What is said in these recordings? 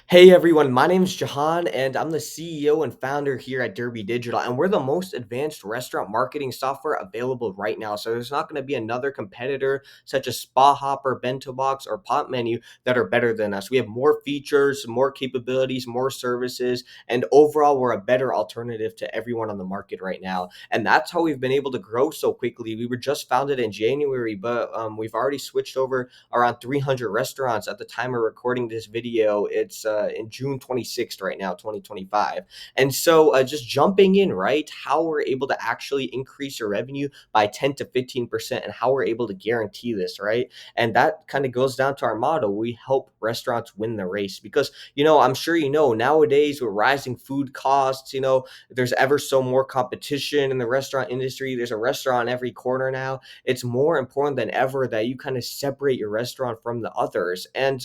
Hey everyone, my name is Jahan and I'm the CEO and founder here at Derby Digital, and we're the most advanced restaurant marketing software available right now. So there's not going to be another competitor such as Spa Hopper, Bento Box, or Pop Menu that are better than us. We have more features, more capabilities, more services, and overall we're a better alternative to everyone on the market right now. And that's how we've been able to grow so quickly. We were just founded in January, but we've already switched over around 300 restaurants at the time of recording this video. It's in June 26th right now, 2025. And so just jumping in, right? How we're able to actually increase your revenue by 10 to 15% and how we're able to guarantee this, right? And that kind of goes down to our motto. We help restaurants win the race because, I'm sure nowadays with rising food costs, there's ever so more competition in the restaurant industry. There's a restaurant every corner now. It's more important than ever that you kind of separate your restaurant from the others. And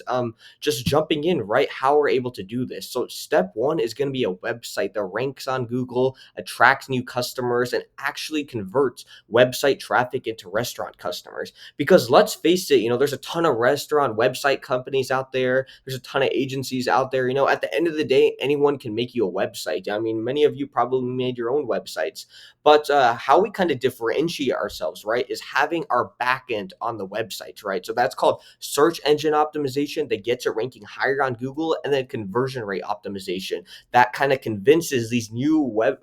just jumping in, right? How we're able to do this. So, step one is going to be a website that ranks on Google, attracts new customers, and actually converts website traffic into restaurant customers. Because let's face it, there's a ton of restaurant website companies out there, there's a ton of agencies out there. At the end of the day, anyone can make you a website. I mean, many of you probably made your own websites. But how we kind of differentiate ourselves, right, is having our backend on the websites, right? So that's called search engine optimization that gets it ranking higher on Google, and then conversion rate optimization that kind of convinces these new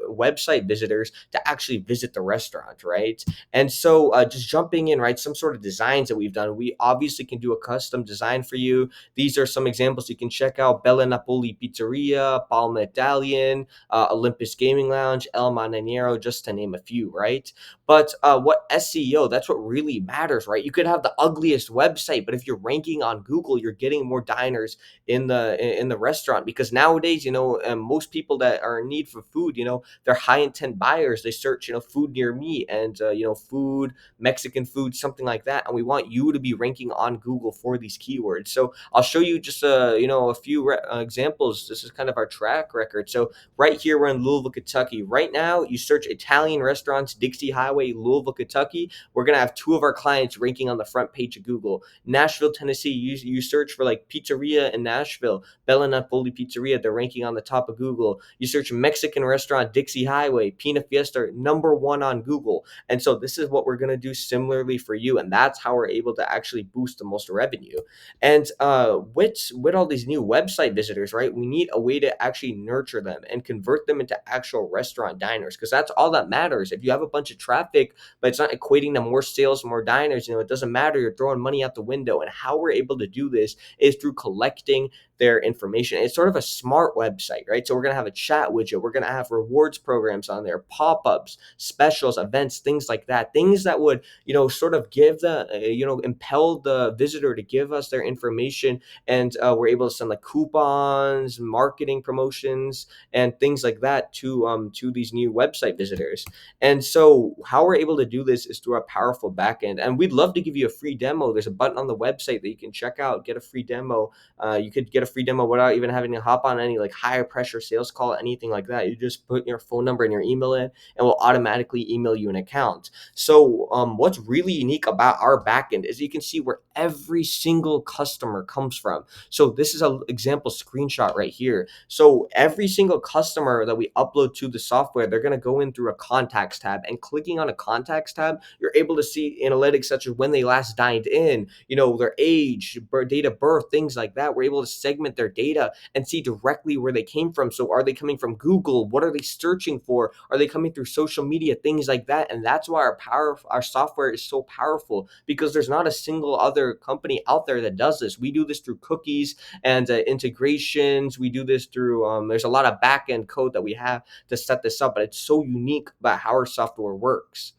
website visitors to actually visit the restaurant, right? And so just jumping in, right, some sort of designs that we've done, we obviously can do a custom design for you. These are some examples you can check out: Bella Napoli Pizzeria, Palma Italian, Olympus Gaming Lounge, El Mananiero, just to name a few, right? But what SEO, that's what really matters, right? You could have the ugliest website, but if you're ranking on Google, you're getting more diners in the restaurant because nowadays, most people that are in need for food, they're high intent buyers. They search, food near me and food, Mexican food, something like that, and we want you to be ranking on Google for these keywords. So I'll show you just a few examples. This is kind of our track record. So right here, we're in Louisville, Kentucky. Right now, you search Italian restaurants, Dixie Highway, Louisville, Kentucky. We're going to have two of our clients ranking on the front page of Google. Nashville, Tennessee, you search for like pizzeria in Nashville, Bella Napoli Pizzeria, they're ranking on the top of Google. You search Mexican restaurant, Dixie Highway, Pina Fiesta, number one on Google. And so this is what we're going to do similarly for you. And that's how we're able to actually boost the most revenue. And with all these new website visitors, right, we need a way to actually nurture them and convert them into actual restaurant diners because that's all that matters. If you have a bunch of traffic, but it's not equating to more sales, more diners, it doesn't matter. You're throwing money out the window. And how we're able to do this is through collecting their information. It's sort of a smart website, right? So we're going to have a chat widget. We're going to have rewards programs on there, pop-ups, specials, events, things like that. Things that would, sort of give impel the visitor to give us their information. And we're able to send like coupons, marketing promotions, and things like that to these new website visitors. And so how we're able to do this is through a powerful backend. And we'd love to give you a free demo. There's a button on the website that you can check out, get a free demo. You could get a free demo without even having to hop on any like higher pressure sales call, anything like that. You just put your phone number and your email in, and we'll automatically email you an account. So what's really unique about our backend is you can see where every single customer comes from. So this is an example screenshot right here. So every single customer that we upload to the software, they're going to go in through a contacts tab, and clicking on a contacts tab, you're able to see analytics such as when they last dined in, their age, date of birth, things like that. We're able to segment their data and see directly where they came from. So are they coming from Google? What are they searching for? Are they coming through social media? Things like that. And that's why our software is so powerful, because there's not a single other company out there that does this. We do this through cookies and integrations. We do this through there's a lot of back end code that we have to set this up, but it's so unique about how our software works.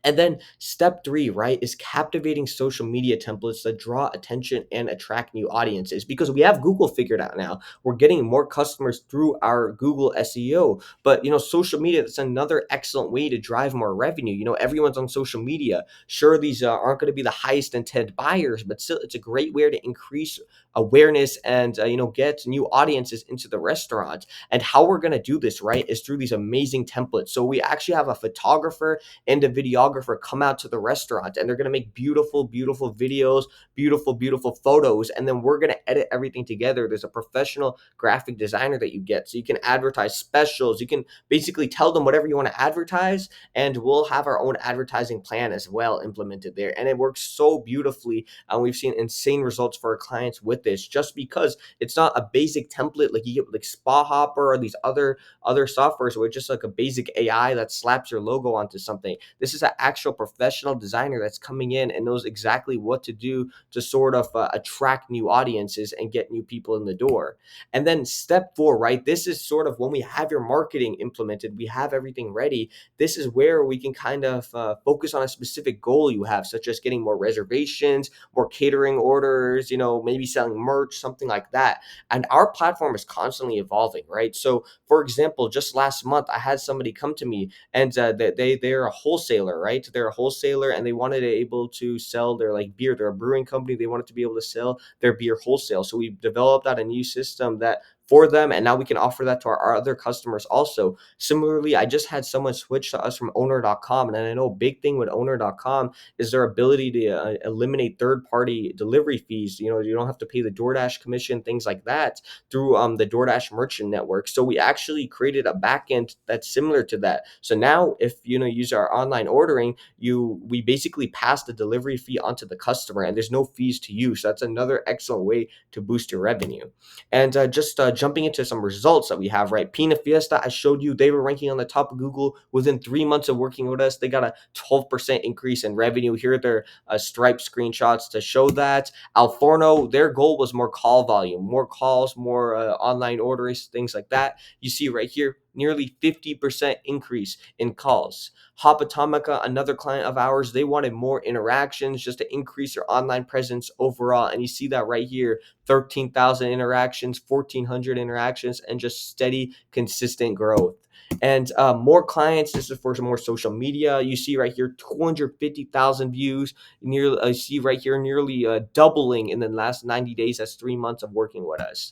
And then step three, right, is captivating social media templates that draw attention and attract new audiences, because we have Google figured out now. We're getting more customers through our Google SEO, but social media, that's another excellent way to drive more revenue. Everyone's on social media. Sure, these aren't going to be the highest intent buyers, but still, it's a great way to increase awareness and get new audiences into the restaurant. And how we're going to do this, right, is through these amazing templates. So we actually have a photographer and a videographer come out to the restaurant, and they're going to make beautiful, beautiful videos, beautiful, beautiful photos, and then we're going to edit everything together. There's a professional graphic designer that you get, so you can advertise specials. You can basically tell them whatever you want to advertise, and we'll have our own advertising plan as well implemented there. And it works so beautifully, and we've seen insane results for our clients with this, just because it's not a basic template like you get with like Spa Hopper or these other softwares where it's just like a basic AI that slaps your logo onto something. This is an actual professional designer that's coming in and knows exactly what to do to sort of attract new audiences and get new people in the door. And then step four, right? This is sort of when we have your marketing implemented, we have everything ready. This is where we can kind of focus on a specific goal you have, such as getting more reservations, more catering orders, maybe selling merch, something like that. And our platform is constantly evolving, right? So, for example, just last month, I had somebody come to me, and they're a wholesaler, right? They're a wholesaler, and they wanted to able to sell their like beer. They're a brewing company. They wanted to be able to sell their beer wholesale. So we developed out a new system that for them, and now we can offer that to our other customers also. Similarly, I just had someone switch to us from owner.com, and I know a big thing with owner.com is their ability to eliminate third party delivery fees. You don't have to pay the DoorDash commission, things like that, through the DoorDash merchant network. So we actually created a backend that's similar to that. So now if use our online ordering, we basically pass the delivery fee onto the customer, and there's no fees to you. So that's another excellent way to boost your revenue. And just jumping into some results that we have, right? Pina Fiesta, I showed you, they were ranking on the top of Google within 3 months of working with us. They got a 12% increase in revenue. Here are their Stripe screenshots to show that. Al Forno, their goal was more call volume, more calls, more online orders, things like that. You see right here, nearly 50% increase in calls. Hopatomica, another client of ours, they wanted more interactions just to increase their online presence overall. And you see that right here, 13,000 interactions, 1,400 interactions, and just steady, consistent growth. And more clients. This is for some more social media. You see right here, 250,000 views. Nearly, I see right here, nearly doubling in the last 90 days. That's 3 months of working with us.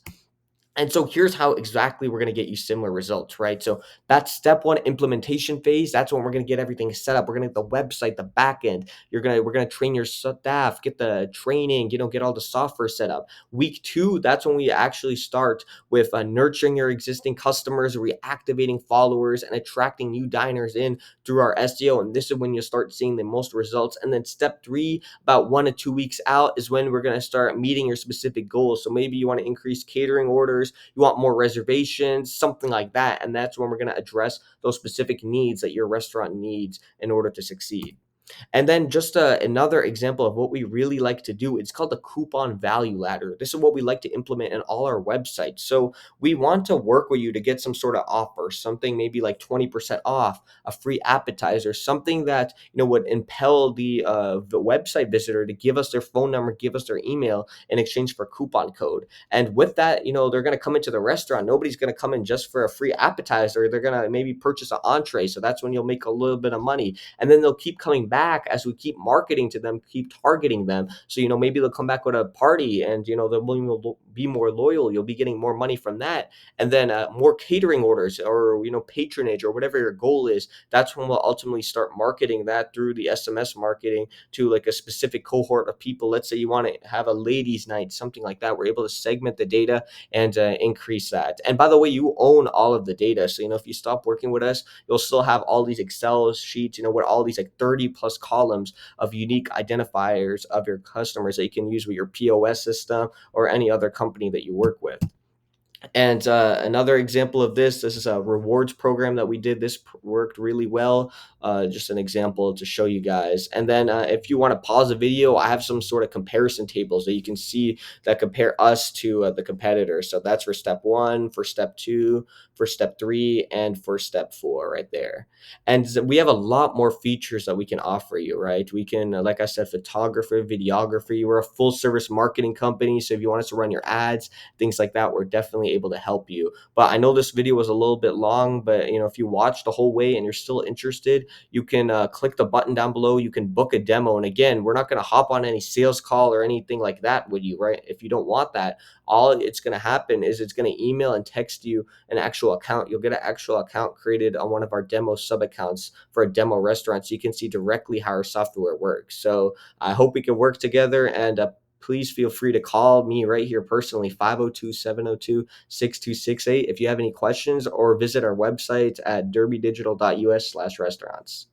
And so here's how exactly we're going to get you similar results, right? So that's step one, implementation phase. That's when we're going to get everything set up. We're going to get the website, the back end. We're going to train your staff, get the training, get all the software set up. Week two, that's when we actually start with nurturing your existing customers, reactivating followers, and attracting new diners in through our SEO. And this is when you start seeing the most results. And then step three, about 1 to 2 weeks out, is when we're going to start meeting your specific goals. So maybe you want to increase catering orders, you want more reservations, something like that. And that's when we're going to address those specific needs that your restaurant needs in order to succeed. And then just another example of what we really like to do, it's called the coupon value ladder. This is what we like to implement in all our websites. So we want to work with you to get some sort of offer, something maybe like 20% off, a free appetizer, something that would impel the website visitor to give us their phone number, give us their email in exchange for coupon code. And with that, they're going to come into the restaurant. Nobody's going to come in just for a free appetizer. They're going to maybe purchase an entree. So that's when you'll make a little bit of money, and then they'll keep coming back as we keep marketing to them, keep targeting them. So maybe they'll come back with a party, and they'll be more loyal. You'll be getting more money from that, and then more catering orders, or patronage, or whatever your goal is. That's when we'll ultimately start marketing that through the SMS marketing to like a specific cohort of people. Let's say you want to have a ladies night, something like that. We're able to segment the data and increase that. And by the way, you own all of the data. So if you stop working with us, you'll still have all these Excel sheets, with all these like 30 plus columns of unique identifiers of your customers that you can use with your POS system or any other company that you work with. And another example of this is a rewards program that we did. This worked really well. Just an example to show you guys. And then if you want to pause the video, I have some sort of comparison tables that you can see that compare us to the competitors. So that's for step one, for step two, for step three, and for step four right there. And we have a lot more features that we can offer you, right? We can, like I said, photography, videography. We're a full service marketing company. So if you want us to run your ads, things like that, we're definitely definitely able to help you. But I know this video was a little bit long, but if you watch the whole way and you're still interested, you can click the button down below. You can book a demo. And again, we're not going to hop on any sales call or anything like that with you, right? If you don't want that, all it's going to happen is it's going to email and text you an actual account. You'll get an actual account created on one of our demo sub accounts for a demo restaurant, so you can see directly how our software works. So I hope we can work together, and please feel free to call me right here personally, 502-702-6268, if you have any questions, or visit our website at derbydigital.us/restaurants.